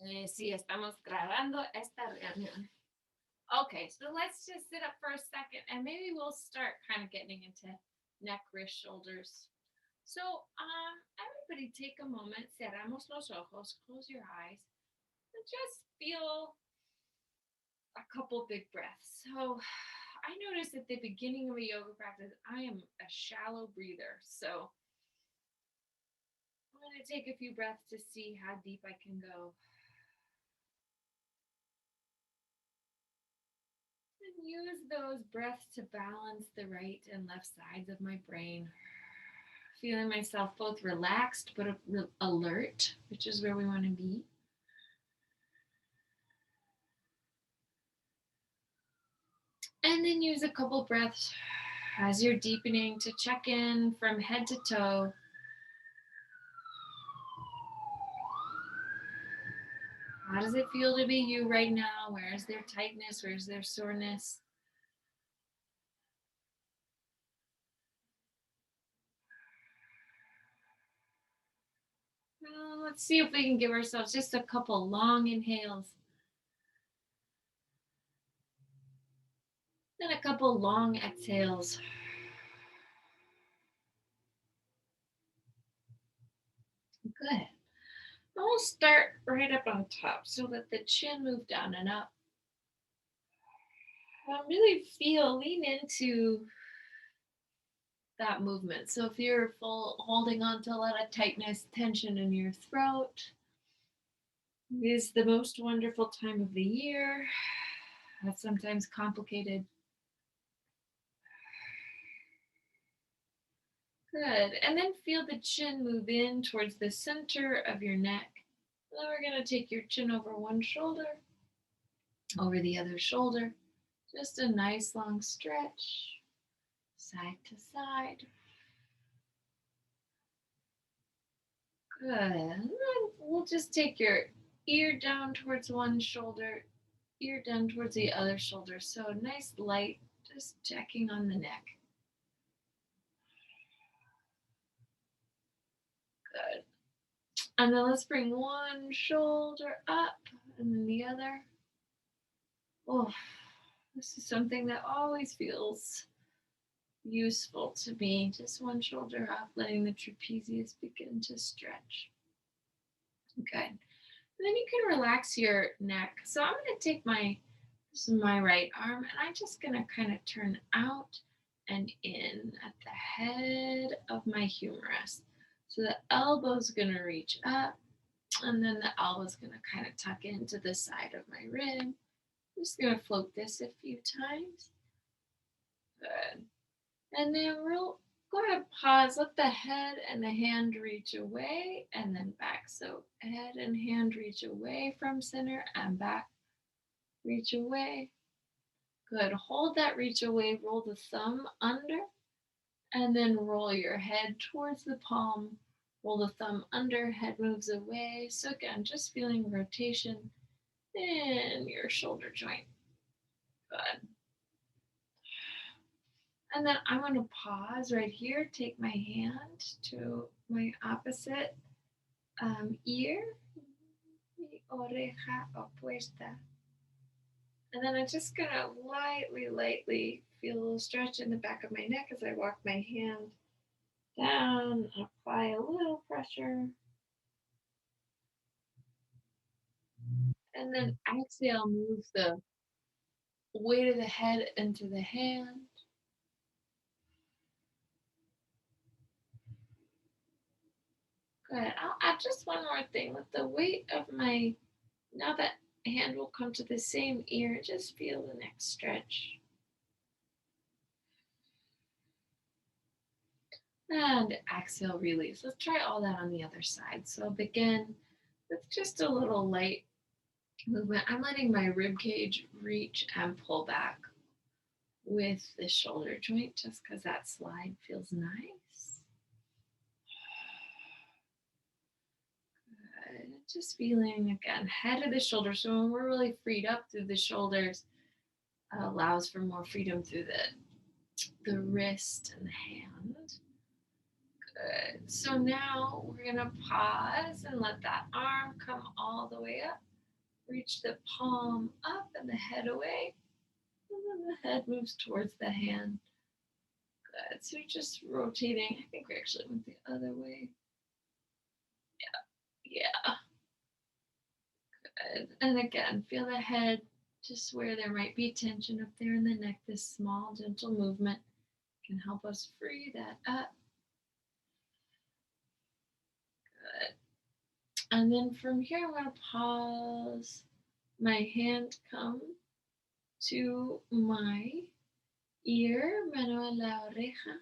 Sí, estamos grabando esta reunión. Okay, so let's just sit up for a second and maybe we'll start kind of getting into neck, wrist, shoulders. So, everybody take a moment, cerramos los ojos, close your eyes, and just feel a couple big breaths. So, I noticed at the beginning of a yoga practice, I am a shallow breather. So, I'm going to take a few breaths to see how deep I can go. And use those breaths to balance the right and left sides of my brain. Feeling myself both relaxed but alert, which is where we want to be. And then use a couple breaths as you're deepening to check in from head to toe. How does it feel to be you right now? Where is there tightness? Where is there soreness? Let's see if we can give ourselves just a couple long inhales. Then a couple long exhales. Good. I'll start right up on top so that the chin move down and up. Really lean into that movement. So if you're holding on to a lot of tightness, tension in your throat, it is the most wonderful time of the year. That's sometimes complicated. Good. And then feel the chin move in towards the center of your neck. And then we're going to take your chin over one shoulder, over the other shoulder. Just a nice long stretch, side to side. Good. And then we'll just take your ear down towards one shoulder, ear down towards the other shoulder. So nice light, just checking on the neck. Good. And then let's bring one shoulder up and then the other. Oh, this is something that always feels useful to me. Just one shoulder up, letting the trapezius begin to stretch. Good. And then you can relax your neck. So I'm going to take this is my right arm, and I'm just going to kind of turn out and in at the head of my humerus. So the elbow's going to reach up, and then the elbow's going to kind of tuck into the side of my rib. I'm just going to float this a few times. Good. And then we'll go ahead, pause, let the head and the hand reach away and then back. So head and hand reach away from center and back, reach away. Good. Hold that reach away, roll the thumb under, and then roll your head towards the palm. Roll the thumb under, head moves away. So again, just feeling rotation in your shoulder joint. Good. And then I'm going to pause right here, take my hand to my opposite ear, mi oreja opuesta. And then I'm just going to lightly feel a little stretch in the back of my neck as I walk my hand down, apply a little pressure, and then exhale, move the weight of the head into the hand. Good. I'll add just one more thing. With the weight of my, now that hand will come to the same ear, just feel the neck stretch. And exhale, release. Let's try all that on the other side. So begin with just a little light movement. I'm letting my rib cage reach and pull back with the shoulder joint just because that slide feels nice. Good. Just feeling again, head of the shoulders. So when we're really freed up through the shoulders, allows for more freedom through the wrist and the hand. Good. So now we're going to pause and let that arm come all the way up. Reach the palm up and the head away. And then the head moves towards the hand. Good. So you're just rotating. I think we actually went the other way. Yeah. Good. And again, feel the head just where there might be tension up there in the neck. This small, gentle movement can help us free that up. Good. And then from here, I'm going to pause. My hand come to my ear, mano a la oreja.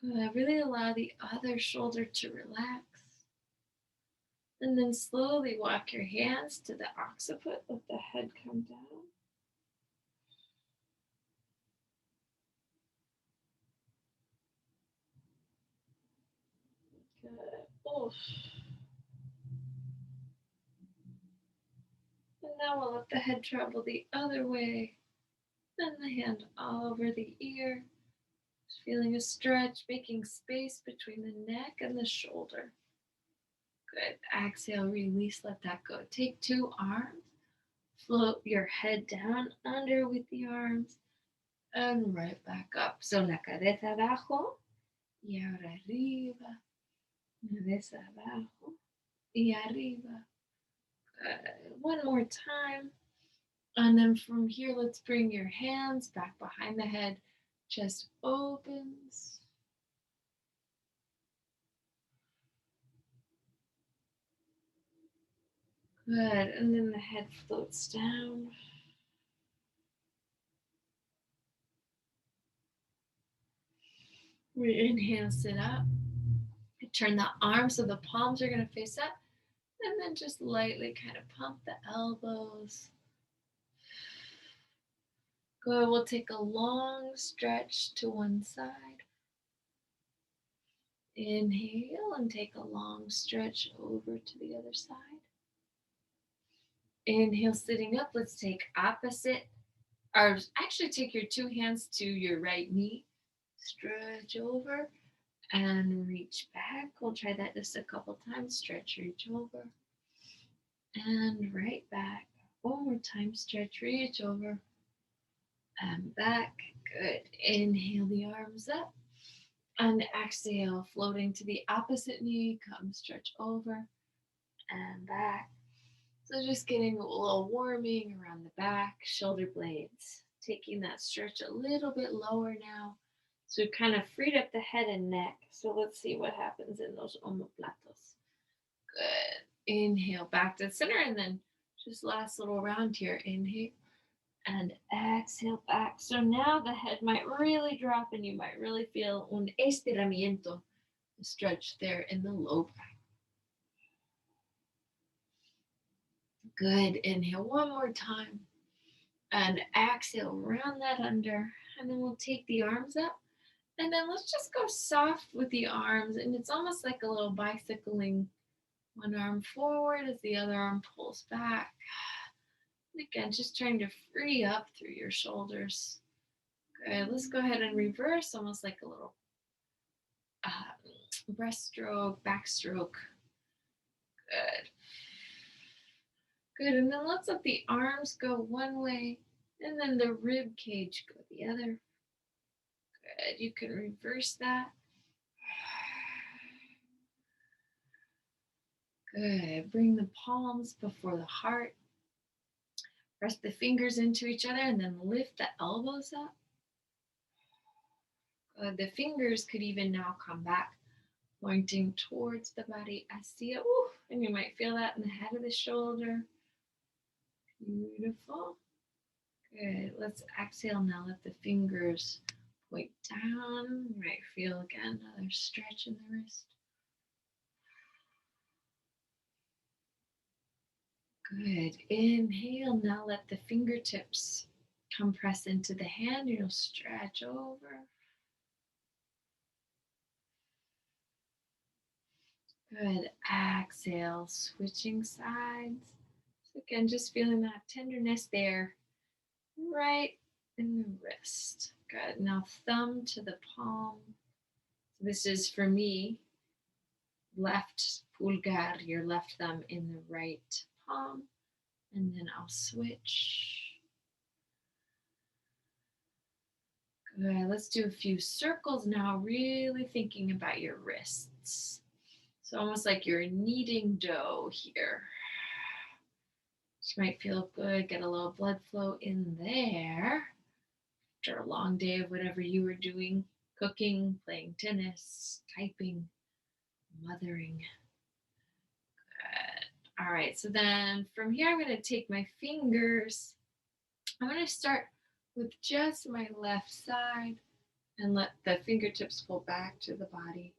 Good. Really allow the other shoulder to relax. And then slowly walk your hands to the occiput. Let the head come down. Good. Oof. And now we'll let the head travel the other way. Then the hand all over the ear. Just feeling a stretch, making space between the neck and the shoulder. Good. Exhale, release, let that go. Take 2 arms. Float your head down under with the arms and right back up. So la cabeza abajo y ahora arriba. Cabeza abajo y arriba. One more time. And then from here, let's bring your hands back behind the head. Chest opens. Good. And then the head floats down. We inhale, sit up. Turn the arms so the palms are going to face up. And then just lightly kind of pump the elbows. Good. We'll take a long stretch to one side. Inhale and take a long stretch over to the other side. Inhale, sitting up. Let's take opposite. Or actually take your 2 hands to your right knee. Stretch over and reach back. We'll try that just a couple times. Stretch, reach over and right back. One more time. Stretch, reach over and back. Good. Inhale the arms up and exhale, floating to the opposite knee. Come stretch over and back. So just getting a little warming around the back, shoulder blades. Taking that stretch a little bit lower now. So we've kind of freed up the head and neck. So let's see what happens in those omoplatos. Good. Inhale back to the center and then just last little round here. Inhale and exhale back. So now the head might really drop and you might really feel un estiramiento, a stretch there in the low back. Good. Inhale one more time and exhale, round that under. And then we'll take the arms up and then let's just go soft with the arms. And it's almost like a little bicycling. One arm forward as the other arm pulls back. And again, just trying to free up through your shoulders. Good. Let's go ahead and reverse, almost like a little breaststroke, backstroke. Good. Good. And then let's let the arms go one way and then the rib cage go the other. Good. You can reverse that. Good. Bring the palms before the heart. Press the fingers into each other and then lift the elbows up. Good. The fingers could even now come back, pointing towards the body. Hacia. And you might feel that in the head of the shoulder. Beautiful. Good. Let's exhale now. Let the fingers point down. You might feel again another stretch in the wrist. Good. Inhale. Now let the fingertips come press into the hand. You'll stretch over. Good. Exhale. Switching sides. So again, just feeling that tenderness there, right in the wrist. Good. Now thumb to the palm. So this is for me. left pulgar, your left thumb in the right palm, and then I'll switch. Good. Let's do a few circles now, really thinking about your wrists. So almost like you're kneading dough here. Which might feel good. Get a little blood flow in there after a long day of whatever you were doing, cooking, playing tennis, typing, mothering. Good. All right, so then from here, I'm going to take my fingers. I'm going to start with just my left side and let the fingertips pull back to the body.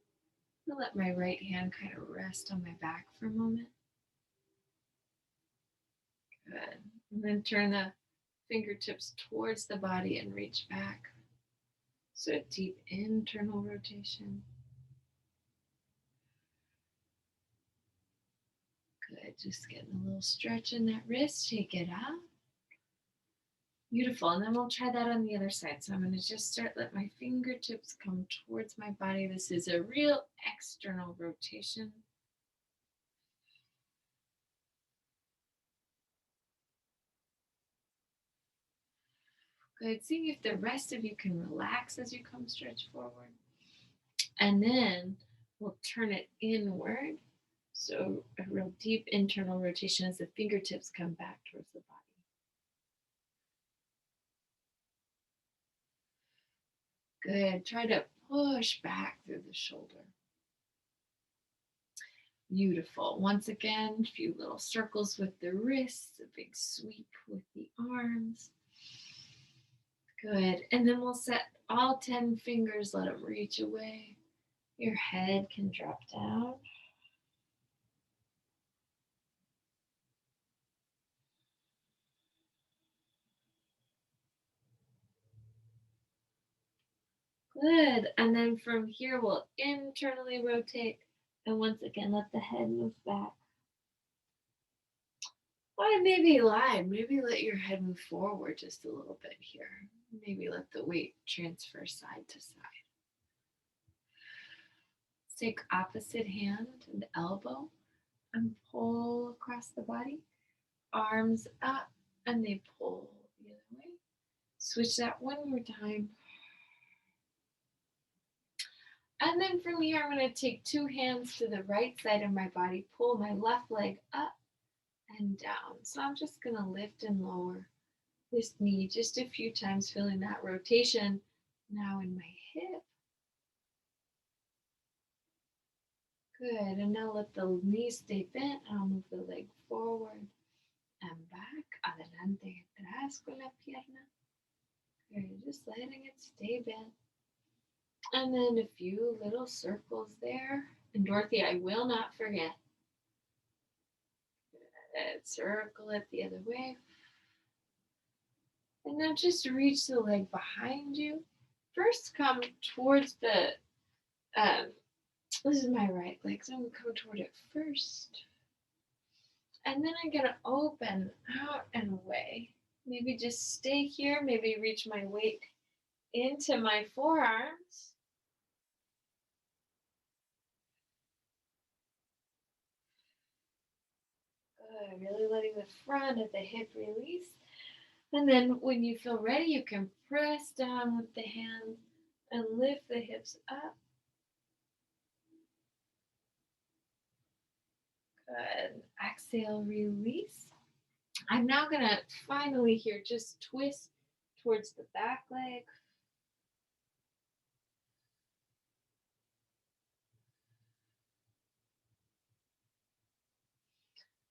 I'm going to let my right hand kind of rest on my back for a moment. Good. And then turn the fingertips towards the body and reach back. So a deep internal rotation. Good. Just getting a little stretch in that wrist. Shake it out. Beautiful. And then we'll try that on the other side. So I'm going to just let my fingertips come towards my body. This is a real external rotation. Good. Seeing if the rest of you can relax as you come stretch forward. And then we'll turn it inward. So a real deep internal rotation as the fingertips come back towards the body. Good. Try to push back through the shoulder. Beautiful. Once again, a few little circles with the wrists, a big sweep with the arms. Good. And then we'll set all 10 fingers, let them reach away. Your head can drop down. Good. And then from here, we'll internally rotate. And once again, let the head move back. Or maybe lie. Maybe let your head move forward just a little bit here. Maybe let the weight transfer side to side. Take opposite hand and elbow and pull across the body. Arms up and they pull the other way. Switch that one more time. And then from here, I'm going to take 2 hands to the right side of my body, pull my left leg up and down. So I'm just going to lift and lower this knee just a few times, feeling that rotation now in my hip. Good. And now let the knee stay bent. I'll move the leg forward and back. Adelante, atrás con la pierna. Good. Just letting it stay bent. And then a few little circles there. And Dorothy, I will not forget. Good. Circle it the other way. And now just reach the leg behind you. First come towards the, this is my right leg, so I'm going to come toward it first. And then I'm going to open out and away. Maybe just stay here, maybe reach my weight into my forearms. Good, really letting the front of the hip release. And then when you feel ready, you can press down with the hands and lift the hips up. Good. Exhale, release. I'm now going to finally here just twist towards the back leg.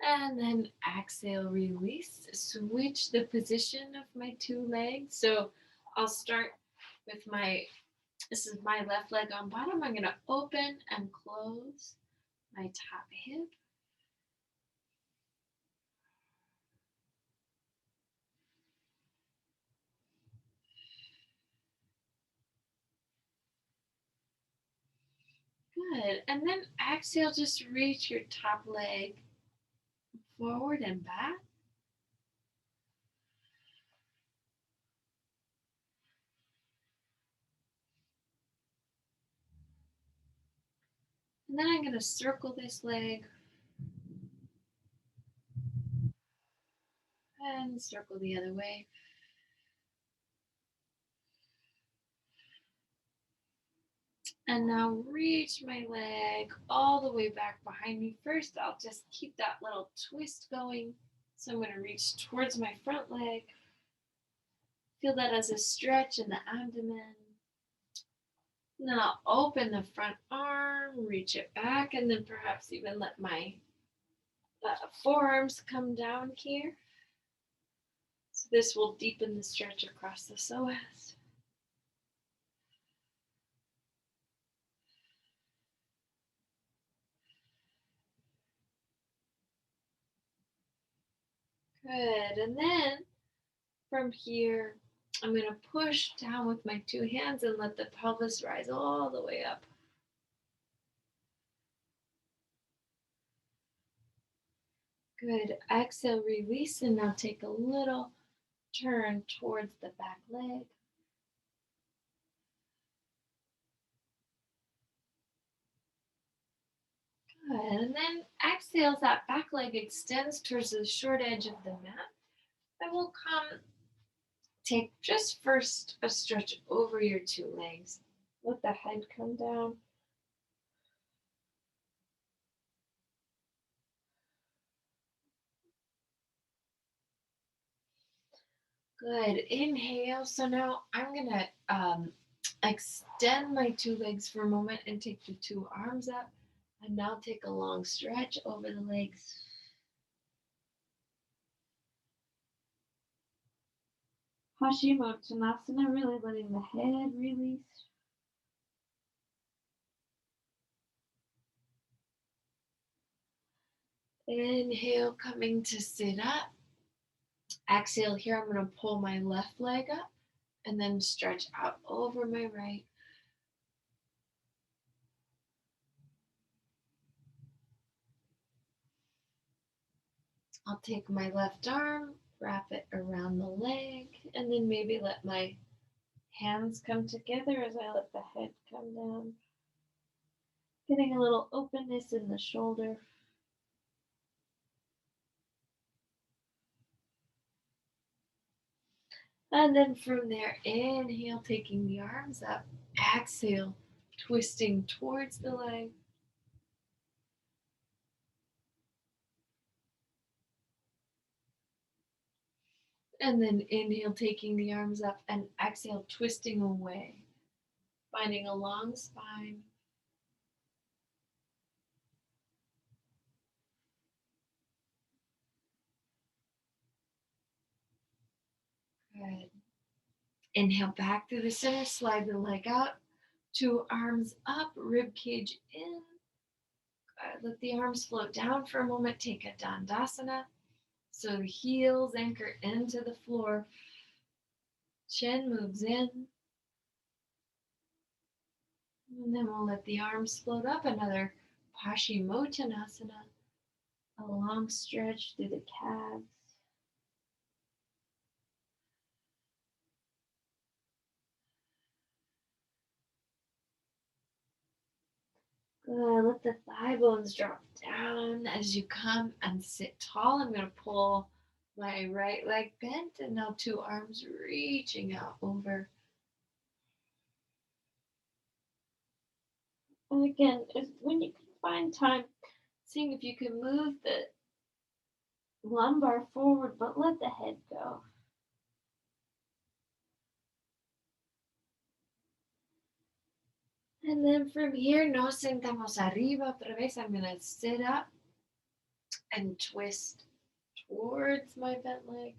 And then exhale, release. Switch the position of my 2 legs. So I'll start with this is my left leg on bottom. I'm going to open and close my top hip. Good. And then exhale, just reach your top leg forward and back. And then I'm going to circle this leg and circle the other way. And now reach my leg all the way back behind me. First, I'll just keep that little twist going. So I'm going to reach towards my front leg. Feel that as a stretch in the abdomen. And then I'll open the front arm, reach it back, and then perhaps even let my forearms come down here. So this will deepen the stretch across the psoas. Good. And then from here, I'm going to push down with my two hands and let the pelvis rise all the way up. Good. Exhale, release, and now take a little turn towards the back leg. Good. And then exhale, that back leg extends towards the short edge of the mat. And we'll take just first a stretch over your two legs. Let the head come down. Good. Inhale. So now I'm going to extend my two legs for a moment and take the two arms up. And now take a long stretch over the legs. Paschimottanasana, really letting the head release. Inhale, coming to sit up. Exhale, here I'm going to pull my left leg up and then stretch out over my right. I'll take my left arm, wrap it around the leg, and then maybe let my hands come together as I let the head come down. Getting a little openness in the shoulder. And then from there, inhale, taking the arms up. Exhale, twisting towards the leg. And then inhale, taking the arms up, and exhale, twisting away. Finding a long spine. Good. Inhale back through the center, slide the leg out. Two arms up, rib cage in. Good. Let the arms float down for a moment. Take a Dandasana. So the heels anchor into the floor. Chin moves in. And then we'll let the arms float up. Another Paschimottanasana. A long stretch through the calves. Good. Let the thigh bones drop down as you come and sit tall. I'm going to pull my right leg bent and now two arms reaching out over. And again, when you can find time, seeing if you can move the lumbar forward, but let the head go. And then from here, nos sentamos arriba otra vez. I'm going to sit up and twist towards my bent leg.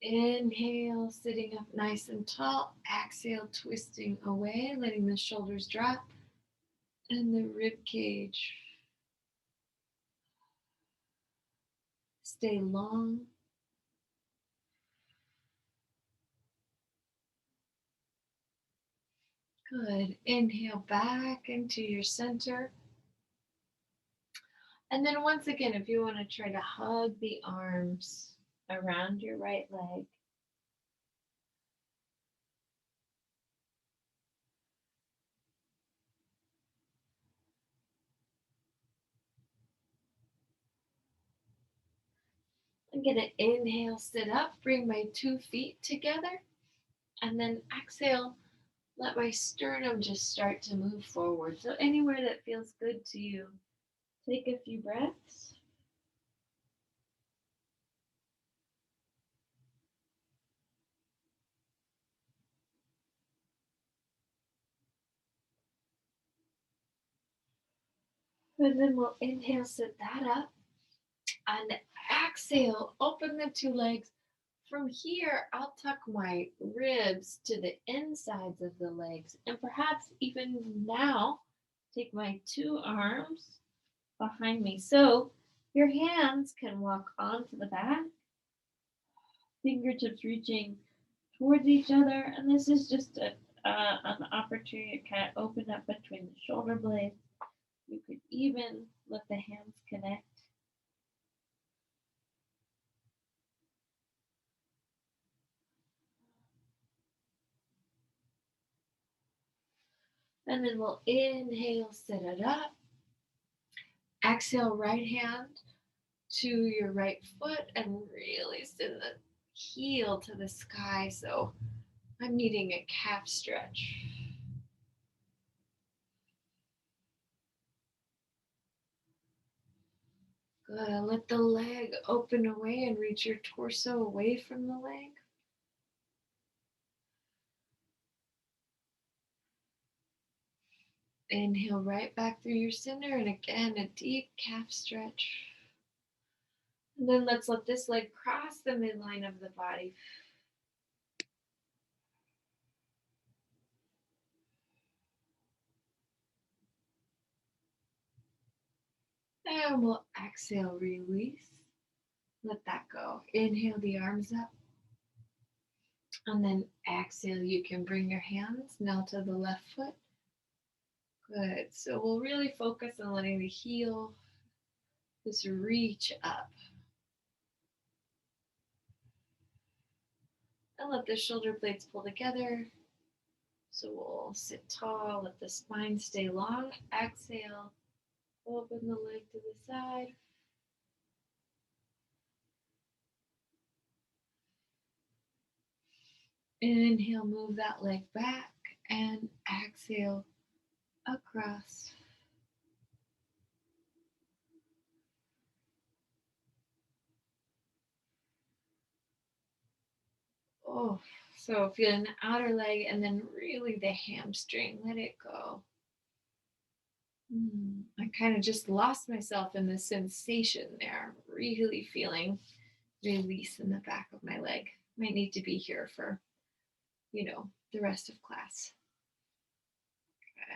Inhale, sitting up nice and tall. Exhale, twisting away, letting the shoulders drop and the rib cage stay long. Good. Inhale back into your center. And then once again, if you want to try to hug the arms, around your right leg. I'm going to inhale, sit up, bring my 2 feet together, and then exhale, let my sternum just start to move forward. So anywhere that feels good to you, take a few breaths. And then we'll inhale, sit that up, and exhale, open the 2 legs. From here, I'll tuck my ribs to the insides of the legs, and perhaps even now, take my 2 arms behind me. So your hands can walk onto the back, fingertips reaching towards each other, and this is just an opportunity to kind of open up between the shoulder blades. You could even let the hands connect. And then we'll inhale, sit it up. Exhale, right hand to your right foot and really send the heel to the sky. So I'm needing a calf stretch. Good. Let the leg open away and reach your torso away from the leg. Inhale right back through your center, and again, a deep calf stretch. And then let's let this leg cross the midline of the body. And we'll exhale, release. Let that go. Inhale the arms up. And then exhale, you can bring your hands now to the left foot. Good. So we'll really focus on letting the heel just reach up. And let the shoulder blades pull together. So we'll sit tall, let the spine stay long. Exhale, open the leg to the side. Inhale, move that leg back, and exhale, across. Oh, so feeling the outer leg and then really the hamstring. Let it go. I kind of just lost myself in the sensation there. Really feeling release in the back of my leg. Might need to be here for, the rest of class.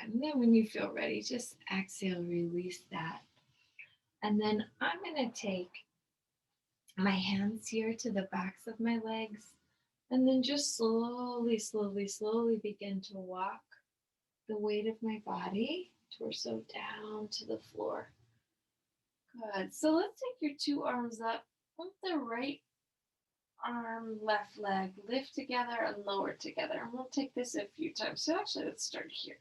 And then when you feel ready, just exhale, release that. And then I'm going to take my hands here to the backs of my legs and then just slowly, slowly, slowly begin to walk the weight of my body, torso down to the floor. Good. So let's take your 2 arms up. Let the right arm, left leg lift together and lower together. And we'll take this a few times. So actually, let's start here.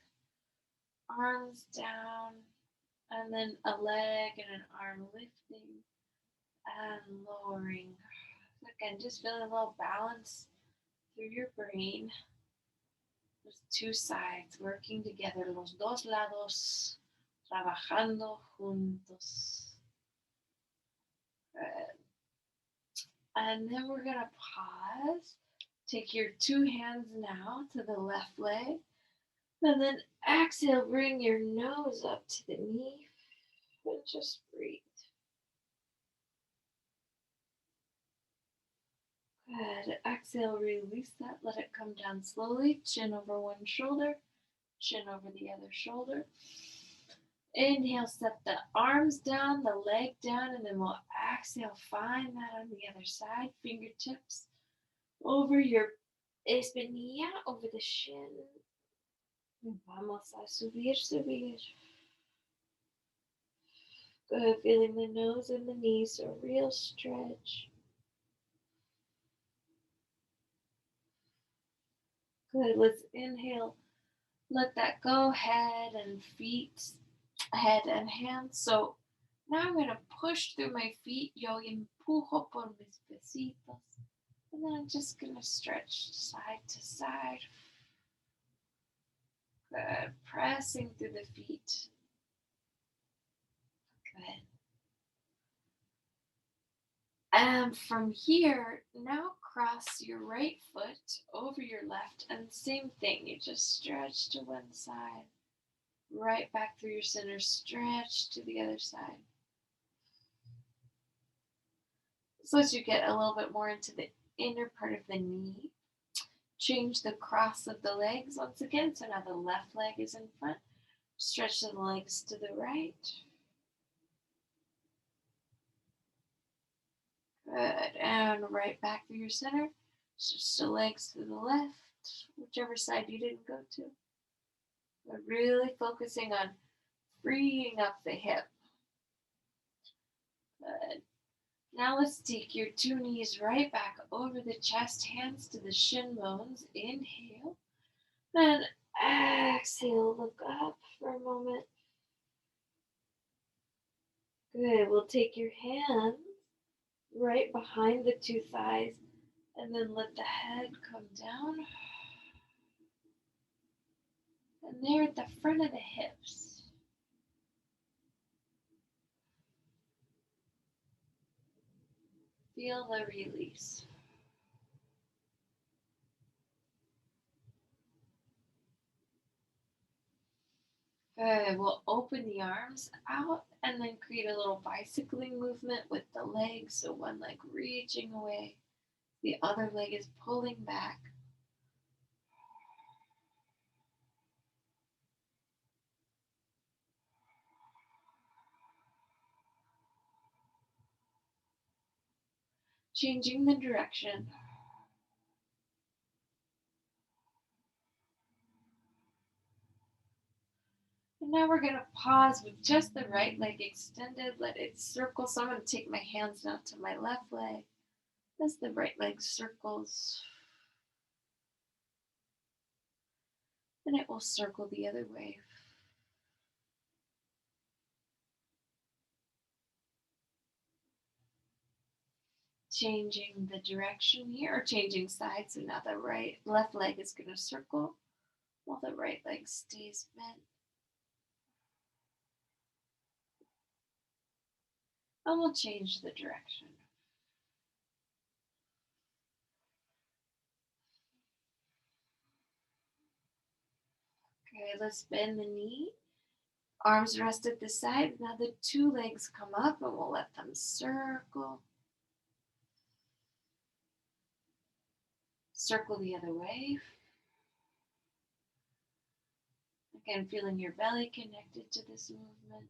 Arms down, and then a leg and an arm lifting and lowering. Again, just feeling a little balance through your brain. There's 2 sides working together, los dos lados trabajando juntos. Good. And then we're going to pause. Take your 2 hands now to the left leg. And then exhale, bring your nose up to the knee. And just breathe. Good. Exhale, release that. Let it come down slowly. Chin over one shoulder, chin over the other shoulder. Inhale, set the arms down, the leg down, and then we'll exhale. Find that on the other side. Fingertips over your espinilla, over the shin. Vamos a subir, subir. Good. Feeling the nose and the knees, a real stretch. Good. Let's inhale. Let that go. Head and feet, head and hands. So now I'm going to push through my feet. Yo empujo por mis besitos. And then I'm just going to stretch side to side. Good. Pressing through the feet. Good. And from here, now cross your right foot over your left. And same thing, you just stretch to one side, right back through your center, stretch to the other side. So as you get a little bit more into the inner part of the knee, change the cross of the legs once again. So now the left leg is in front. Stretch the legs to the right. Good. And right back through your center. Switch the legs to the left, whichever side you didn't go to. But really focusing on freeing up the hip. Good. Now let's take your two knees right back over the chest, hands to the shin bones. Inhale. And exhale, look up for a moment. Good. We'll take your hands right behind the two thighs and then let the head come down. And there at the front of the hips. Feel the release. Good. We'll open the arms out and then create a little bicycling movement with the legs. So one leg reaching away, the other leg is pulling back. Changing the direction. And now we're going to pause with just the right leg extended. Let it circle. So I'm going to take my hands now to my left leg as the right leg circles. And it will circle the other way. Changing the direction here, or changing sides. So now the left leg is going to circle while the right leg stays bent. And we'll change the direction. Okay, let's bend the knee. Arms rest at the side. Now the two legs come up and we'll let them circle. Circle the other way. Again, feeling your belly connected to this movement.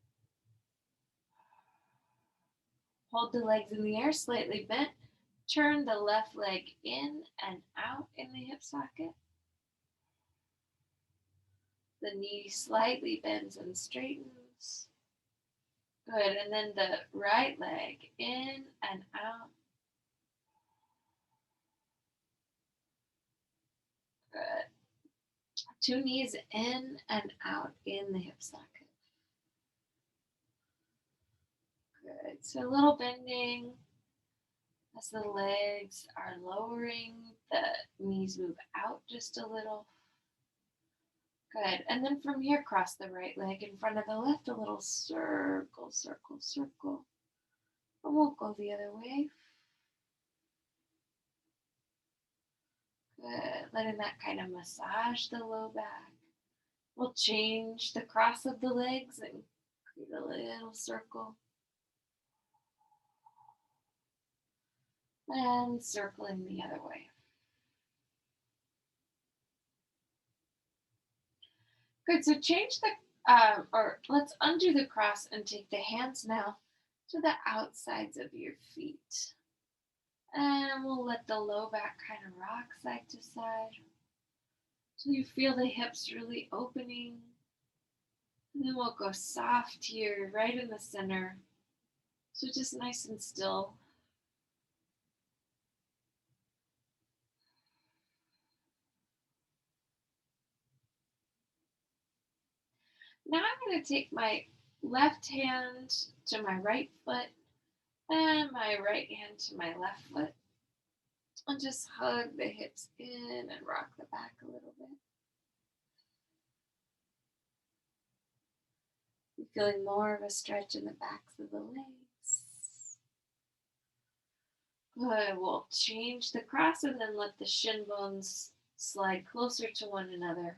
Hold the legs in the air, slightly bent. Turn the left leg in and out in the hip socket. The knee slightly bends and straightens. Good. And then the right leg in and out. Good. Two knees in and out in the hip socket. Good. So a little bending as the legs are lowering. The knees move out just a little. Good. And then from here, cross the right leg in front of the left, a little circle, circle, circle. And we'll go the other way. Good. Letting that kind of massage the low back. We'll change the cross of the legs and create a little circle. And circling the other way. Good. So change the, or let's undo the cross and take the hands now to the outsides of your feet. And we'll let the low back kind of rock side to side till you feel the hips really opening. And then we'll go soft here, right in the center. So just nice and still. Now I'm going to take my left hand to my right foot and my right hand to my left foot and just hug the hips in and rock the back a little bit. You're feeling more of a stretch in the backs of the legs. Good. We'll change the cross and then let the shin bones slide closer to one another.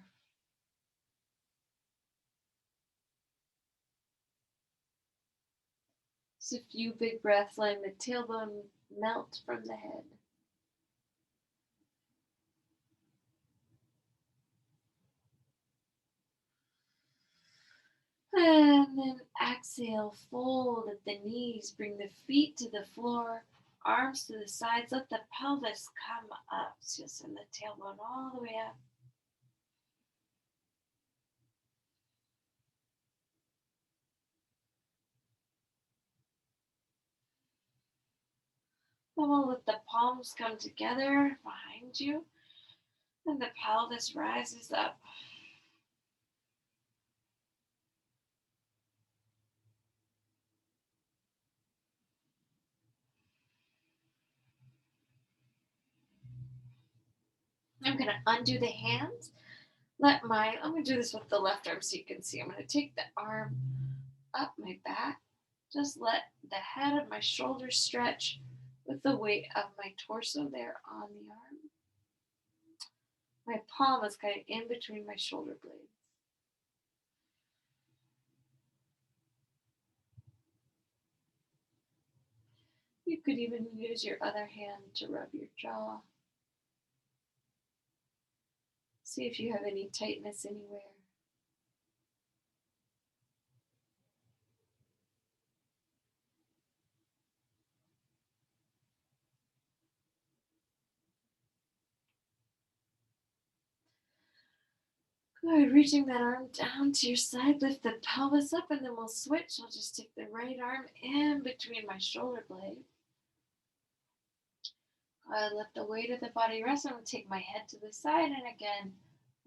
Just a few big breaths, letting the tailbone melt from the head. And then exhale, fold at the knees, bring the feet to the floor, arms to the sides, let the pelvis come up. So you'll send the tailbone all the way up. Then we'll let the palms come together behind you, and the pelvis rises up. I'm going to undo the hands. I'm going to do this with the left arm so you can see. I'm going to take the arm up my back. Just let the head of my shoulders stretch with the weight of my torso there on the arm. My palm is kind of in between my shoulder blades. You could even use your other hand to rub your jaw. See if you have any tightness anywhere. Good. Reaching that arm down to your side, lift the pelvis up, and then we'll switch. I'll just take the right arm in between my shoulder blades. Let the weight of the body rest. I'm going to take my head to the side and again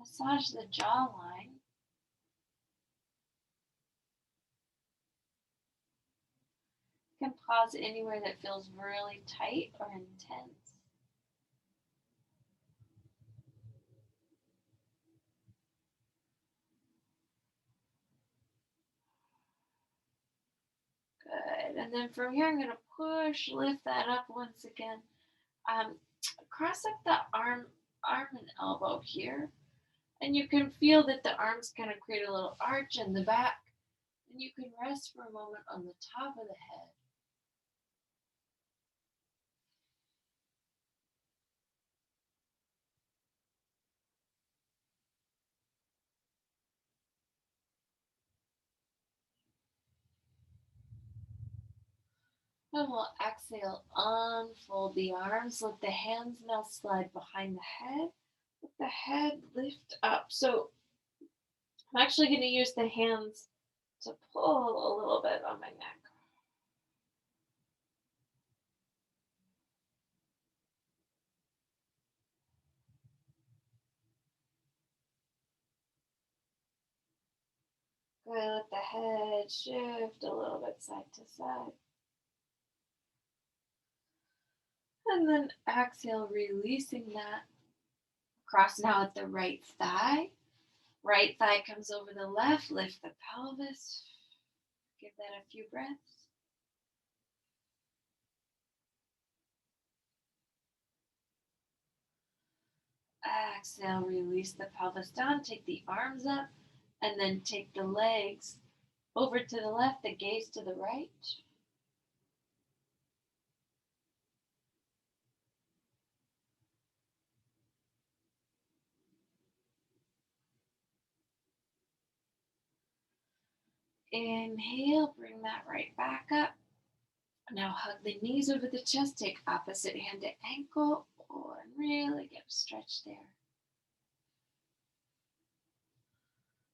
massage the jawline. You can pause anywhere that feels really tight or intense. Good. And then from here, I'm going to lift that up once again. Um, Cross up the arm and elbow here. And you can feel that the arms kind of create a little arch in the back. And you can rest for a moment on the top of the head. And we'll exhale, unfold the arms. Let the hands now slide behind the head. Let the head lift up. So I'm actually going to use the hands to pull a little bit on my neck. Good. Let the head shift a little bit side to side. And then exhale, releasing that. Cross now at the right thigh. Right thigh comes over the left. Lift the pelvis. Give that a few breaths. Exhale, release the pelvis down. Take the arms up and then take the legs over to the left, the gaze to the right. Inhale, bring that right back up. Now hug the knees over the chest, take opposite hand to ankle, and really get a stretch there.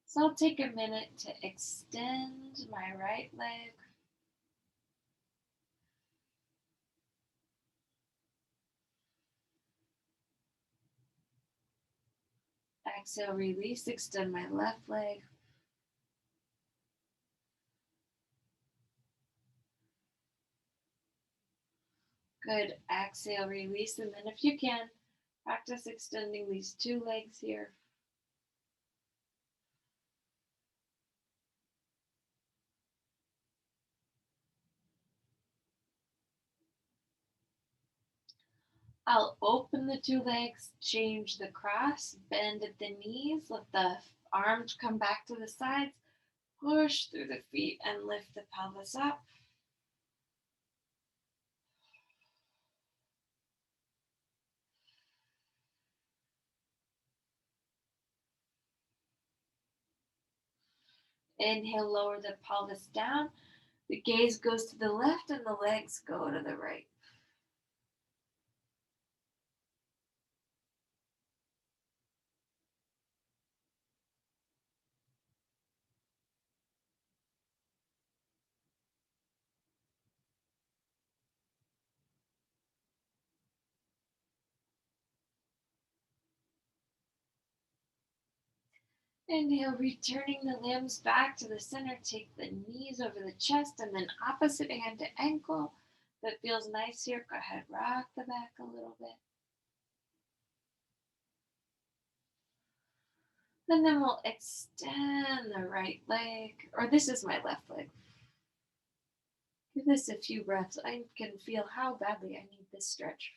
So I'll take a minute to extend my right leg. Exhale, release, extend my left leg. Good. Exhale, release. And then if you can, practice extending these two legs here. I'll open the two legs, change the cross, bend at the knees, let the arms come back to the sides, push through the feet and lift the pelvis up. Inhale, lower the pelvis down. The gaze goes to the left and the legs go to the right. Inhale, returning the limbs back to the center. Take the knees over the chest and then opposite hand to ankle. If it feels nice here, go ahead, rock the back a little bit. And then we'll extend the right leg, or this is my left leg. Give this a few breaths. I can feel how badly I need this stretch.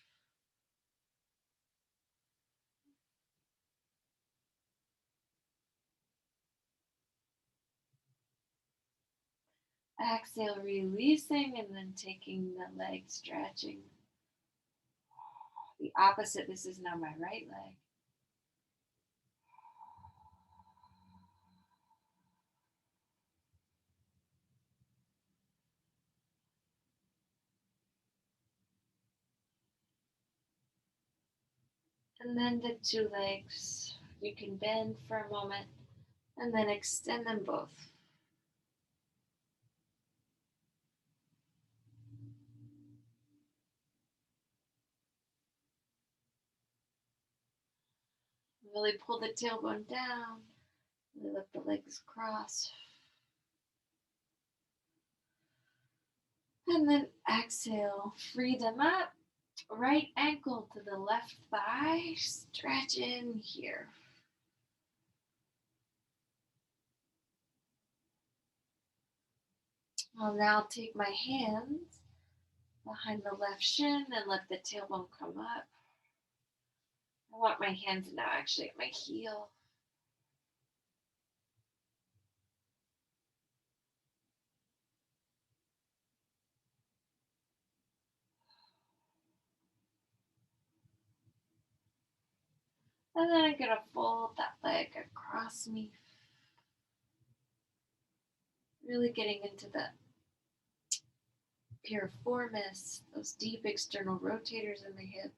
Exhale, releasing, and then taking the leg, stretching. The opposite, this is now my right leg. And then the two legs. You can bend for a moment and then extend them both. Really pull the tailbone down. Really let the legs cross. And then exhale, free them up. Right ankle to the left thigh. Stretch in here. I'll now take my hands behind the left shin and let the tailbone come up. I want my hands now actually at my heel. And then I'm going to fold that leg across me. Really getting into the piriformis, those deep external rotators in the hip.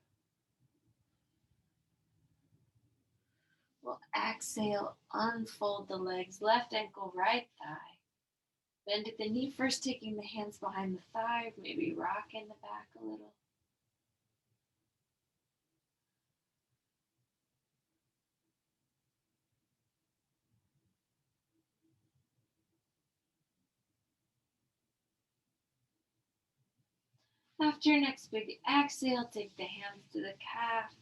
We'll exhale, unfold the legs, left ankle, right thigh. Bend at the knee, first taking the hands behind the thigh, maybe rocking the back a little. After your next big exhale, take the hands to the calf,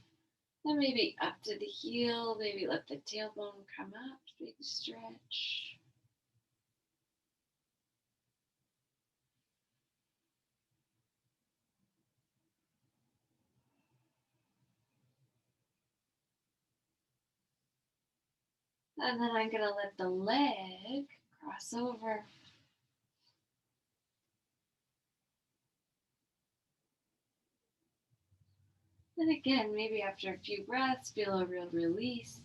then maybe up to the heel, maybe let the tailbone come up, big stretch. And then I'm going to let the leg cross over. And again, maybe after a few breaths, feel a real release.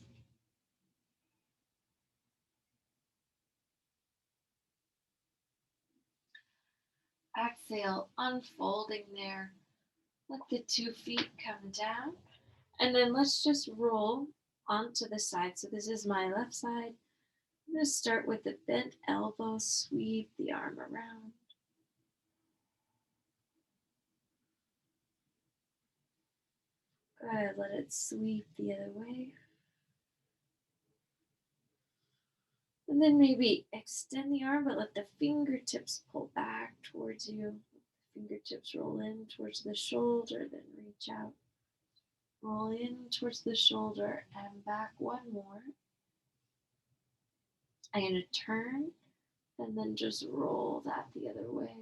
Exhale, unfolding there. Let the 2 feet come down. And then let's just roll onto the side. So this is my left side. I'm going to start with the bent elbow, sweep the arm around. Good, let it sweep the other way. And then maybe extend the arm, but let the fingertips pull back towards you. Fingertips roll in towards the shoulder, then reach out. Roll in towards the shoulder and back one more. I'm going to turn and then just roll that the other way.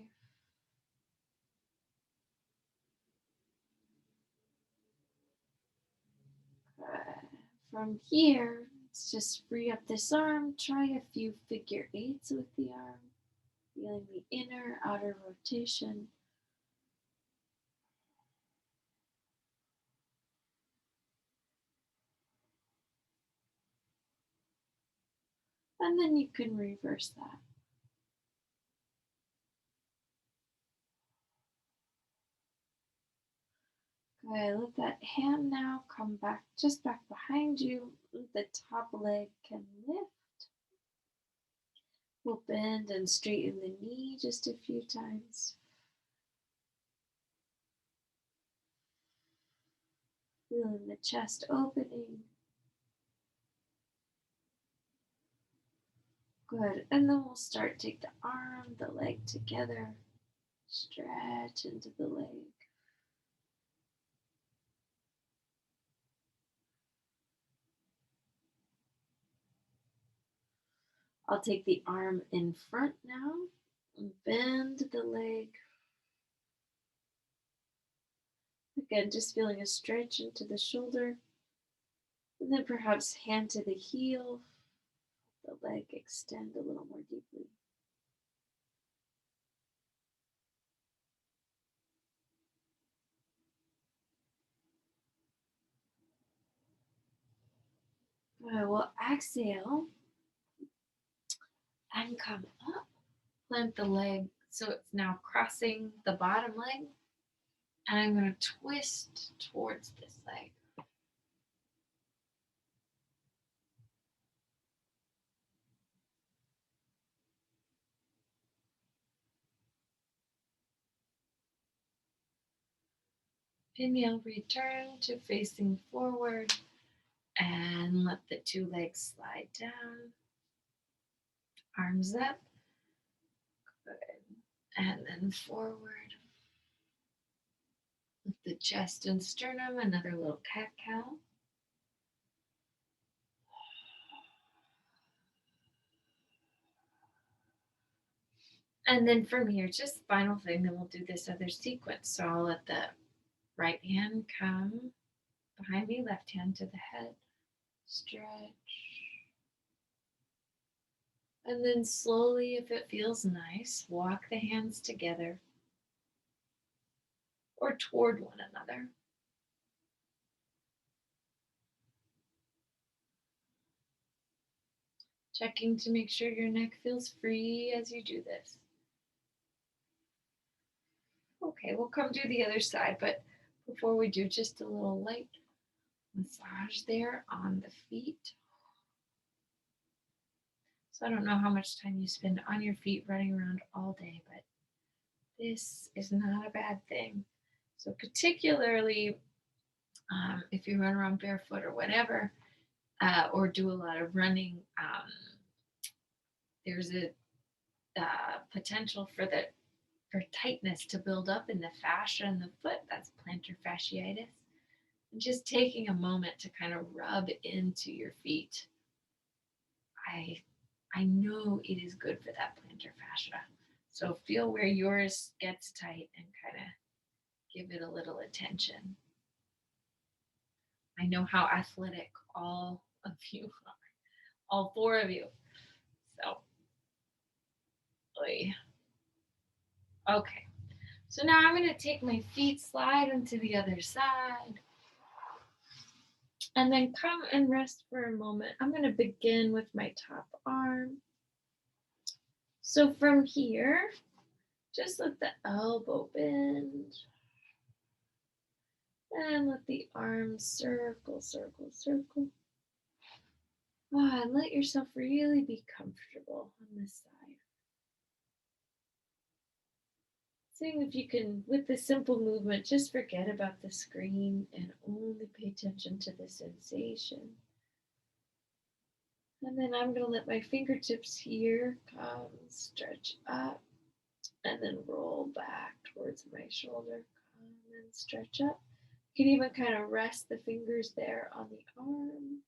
From here, let's just free up this arm. Try a few figure eights with the arm, feeling the inner, outer rotation. And then you can reverse that. Good. Let that hand now come back, just back behind you. The top leg can lift. We'll bend and straighten the knee just a few times. Feeling the chest opening. Good. And then we'll start, take the arm, the leg together. Stretch into the leg. I'll take the arm in front now and bend the leg. Again, just feeling a stretch into the shoulder. And then perhaps hand to the heel. The leg extend a little more deeply. Good. We'll exhale and come up. Plant the leg so it's now crossing the bottom leg. And I'm going to twist towards this leg. Inhale, return to facing forward and let the two legs slide down. Arms up. Good. And then forward. With the chest and sternum, another little cat-cow. And then from here, just final thing, then we'll do this other sequence. So I'll let the right hand come behind me, left hand to the head. Stretch. And then slowly, if it feels nice, walk the hands together or toward one another. Checking to make sure your neck feels free as you do this. Okay, we'll come to the other side, but before we do, just a little light massage there on the feet. So I don't know how much time you spend on your feet running around all day, but this is not a bad thing. So particularly if you run around barefoot or whatever, or do a lot of running, there's a potential for tightness to build up in the fascia in the foot. That's plantar fasciitis. And just taking a moment to kind of rub into your feet. I know it is good for that plantar fascia. So feel where yours gets tight and kind of give it a little attention. I know how athletic all of you are, all four of you. So, okay. So now I'm going to take my feet, slide into the other side, and then come and rest for a moment. I'm going to begin with my top arm. So from here, just let the elbow bend. And let the arms circle, circle, circle. And let yourself really be comfortable on this side. Seeing if you can, with this simple movement, just forget about the screen and only pay attention to the sensation. And then I'm going to let my fingertips here come, stretch up, and then roll back towards my shoulder. Come and stretch up. You can even kind of rest the fingers there on the arm.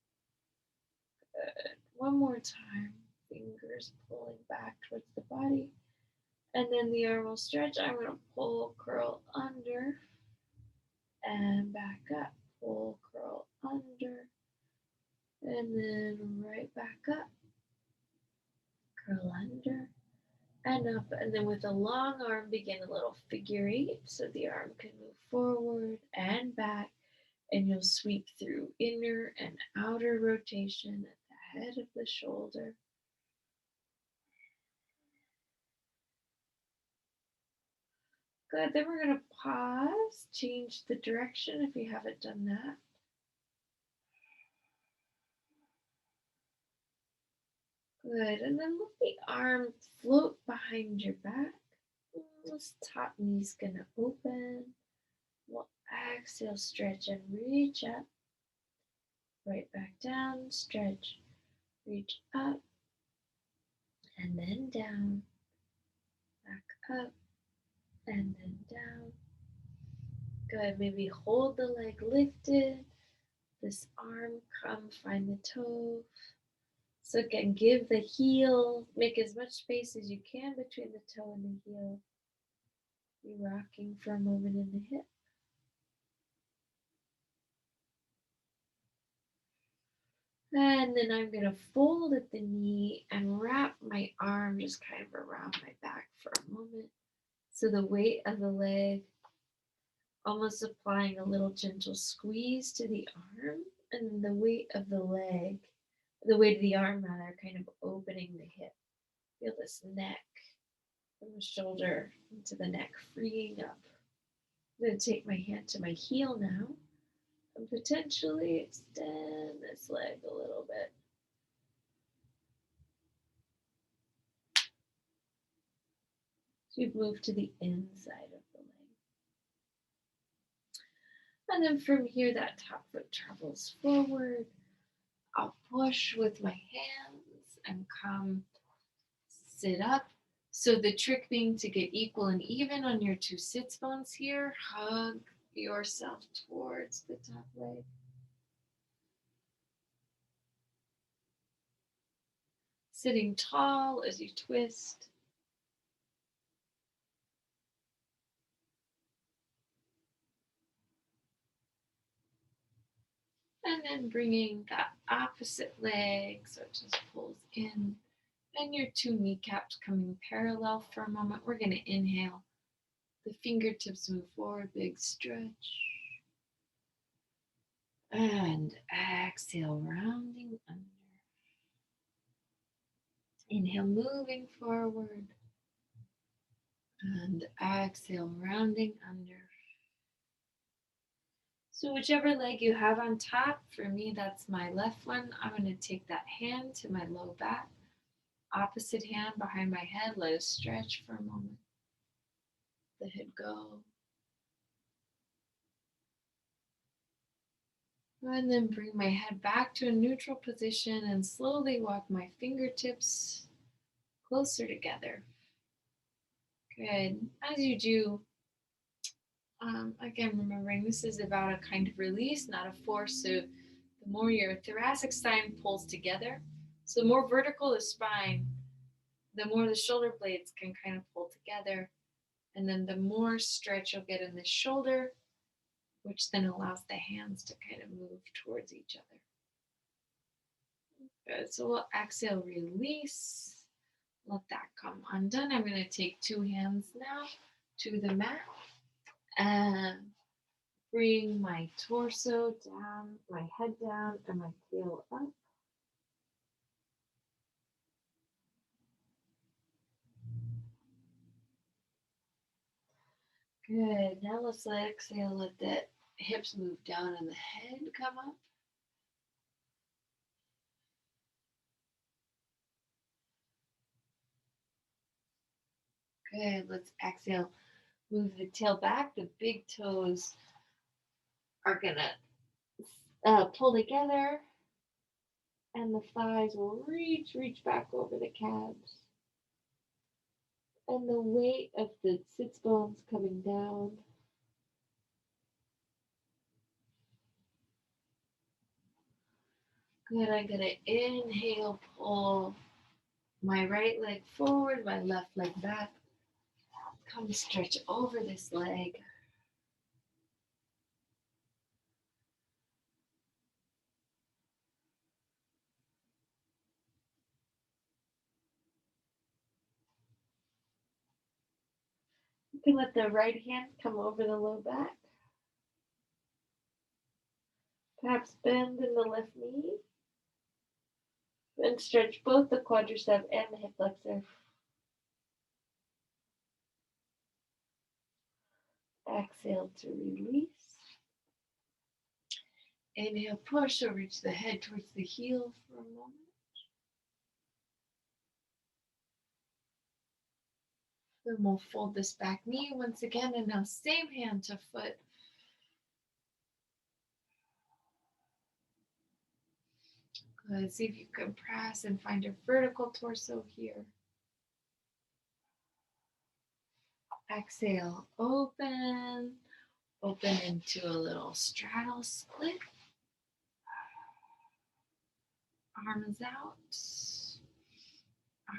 Good. One more time. Fingers pulling back towards the body. And then the arm will stretch. I'm going to pull, curl under, and back up. Pull, curl under, and then right back up. Curl under and up. And then with a long arm, begin a little figure eight so the arm can move forward and back. And you'll sweep through inner and outer rotation at the head of the shoulder. Good. Then we're going to pause, change the direction if you haven't done that. Good. And then let the arm float behind your back. This top knee's going to open. We'll exhale, stretch and reach up. Right back down, stretch, reach up, and then down, back up, and then down. Good. Maybe hold the leg lifted. This arm, come find the toe. So again, give the heel, make as much space as you can between the toe and the heel. Be rocking for a moment in the hip. And then I'm going to fold at the knee and wrap my arm just kind of around my back for a moment. So the weight of the leg, almost applying a little gentle squeeze to the arm, and the weight of the leg, the weight of the arm rather, kind of opening the hip. Feel this neck from the shoulder into the neck, freeing up. I'm going to take my hand to my heel now and potentially extend this leg a little bit. So you've moved to the inside of the leg. And then from here, that top foot travels forward. I'll push with my hands and come sit up. So the trick being to get equal and even on your two sits bones here. Hug yourself towards the top leg. Sitting tall as you twist. And then bringing that opposite leg so it just pulls in. And your two kneecaps coming parallel for a moment. We're going to inhale. The fingertips move forward, big stretch. And exhale, rounding under. Inhale, moving forward. And exhale, rounding under. So whichever leg you have on top, for me, that's my left one. I'm going to take that hand to my low back. Opposite hand behind my head. Let us stretch for a moment. The head go. And then bring my head back to a neutral position and slowly walk my fingertips closer together. Good. As you do, again, remembering this is about a kind of release, not a force. So the more your thoracic spine pulls together, so the more vertical the spine, the more the shoulder blades can kind of pull together. And then the more stretch you'll get in the shoulder, which then allows the hands to kind of move towards each other. Good. So we'll exhale, release. Let that come undone. I'm going to take two hands now to the mat and bring my torso down, my head down, and my tail up. Good. Now let's exhale, let the hips move down and the head come up. Good. Let's exhale. Move the tail back. The big toes are going to pull together. And the thighs will reach back over the calves. And the weight of the sits bones coming down. Good. I'm going to inhale, pull my right leg forward, my left leg back. Come stretch over this leg. You can let the right hand come over the low back. Perhaps bend in the left knee. Then stretch both the quadricep and the hip flexor. Exhale to release. Inhale, push or reach the head towards the heel for a moment. Then we'll fold this back knee once again, and now same hand to foot. Good. See if you can press and find a vertical torso here. Exhale, open. Open into a little straddle split. Arms out.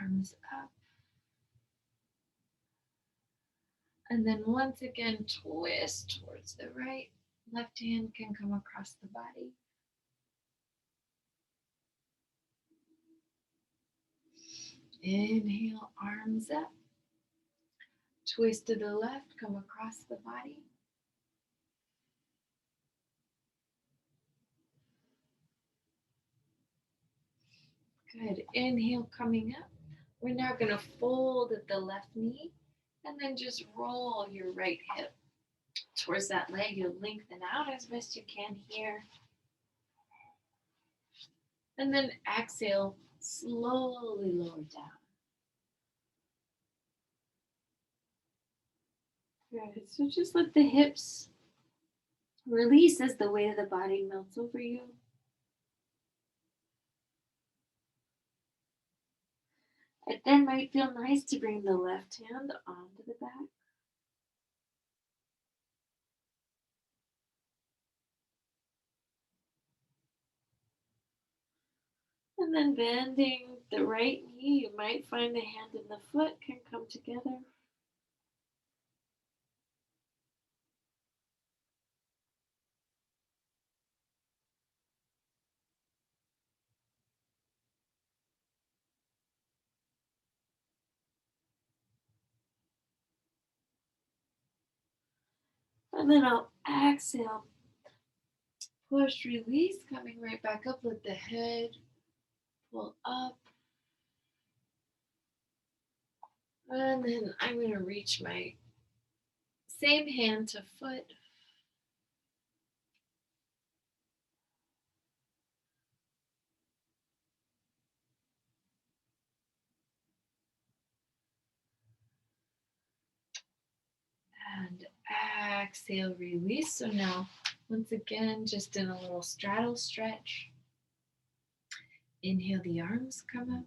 Arms up. And then once again, twist towards the right. Left hand can come across the body. Inhale, arms up. Twist to the left, come across the body. Good. Inhale, coming up. We're now going to fold at the left knee and then just roll your right hip towards that leg. You'll lengthen out as best you can here. And then exhale, slowly lower down. Good. So just let the hips release as the weight of the body melts over you. It then might feel nice to bring the left hand onto the back. And then bending the right knee, you might find the hand and the foot can come together. And then I'll exhale, push, release, coming right back up. Let the head pull up. And then I'm going to reach my same hand to foot. And exhale, release. So now, once again, just in a little straddle stretch. Inhale, the arms come up.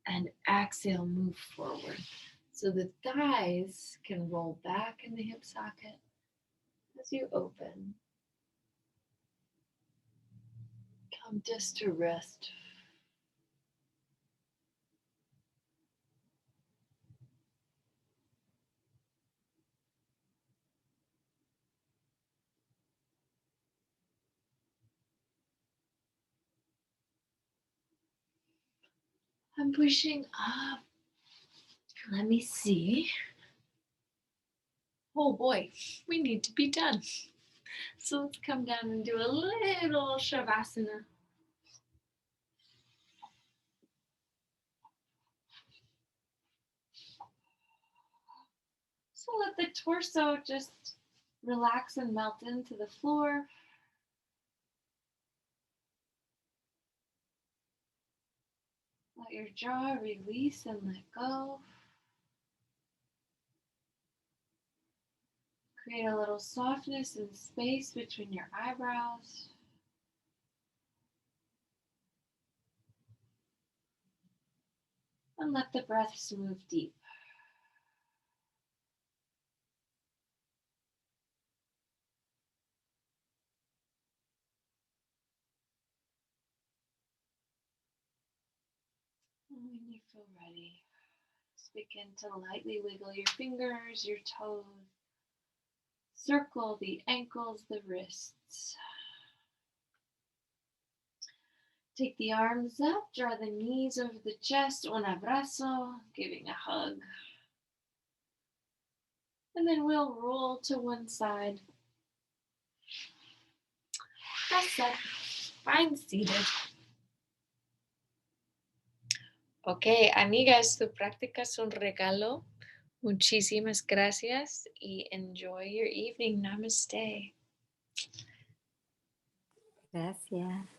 And exhale, move forward. So the thighs can roll back in the hip socket as you open. Come just to rest. I'm pushing up. Let me see. Oh boy, we need to be done. So let's come down and do a little Shavasana. So let the torso just relax and melt into the floor. Let your jaw release and let go. Create a little softness and space between your eyebrows. And let the breaths move deep. And when you feel ready, just begin to lightly wiggle your fingers, your toes. Circle the ankles, the wrists. Take the arms up, draw the knees over the chest, un abrazo, giving a hug. And then we'll roll to one side. Press up, find seated. Ok, amigas, tu práctica es un regalo. Muchísimas gracias y enjoy your evening. Namaste. Gracias.